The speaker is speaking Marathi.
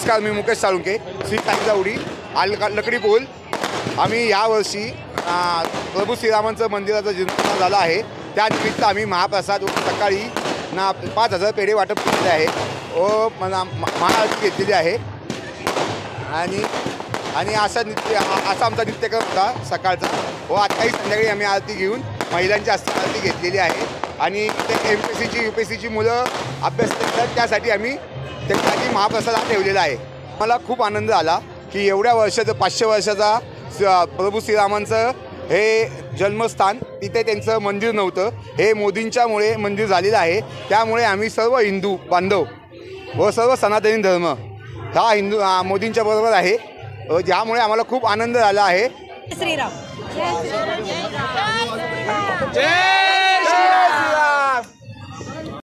नमस्कार, मी मुकेश साळुंके, श्री साई जावडी लकडी पोल। आम्ही यावर्षी प्रभू श्रीरामांचं मंदिराचा जीर्णोद्धार झाला आहे, त्यानिमित्त आम्ही महाप्रसाद सकाळी 5000 पेढे वाटप केलेले आहे व महाआरती घेतलेली आहे। आणि असा आमचा नित्यक्रम होता सकाळचा व आताही संध्याकाळी आम्ही आरती घेऊन महिलांची आरती घेतलेली आहे। आणि ते MPSCची UPSCची मुलं अभ्यास करतात, त्यासाठी आम्ही त्यासाठी महाप्रसाद ठेवलेला आहे। मला खूप आनंद आला की एवढ्या वर्षाचं 500 वर्षाचा प्रभू श्रीरामांचं हे जन्मस्थान, तिथे त्यांचं मंदिर नव्हतं, हे मोदींच्यामुळे मंदिर झालेलं आहे। त्यामुळे आम्ही सर्व हिंदू बांधव व सर्व सनातनी धर्म हा मोदींच्या बरोबर आहे, ज्यामुळे आम्हाला खूप आनंद झाला आहे। श्रीराम।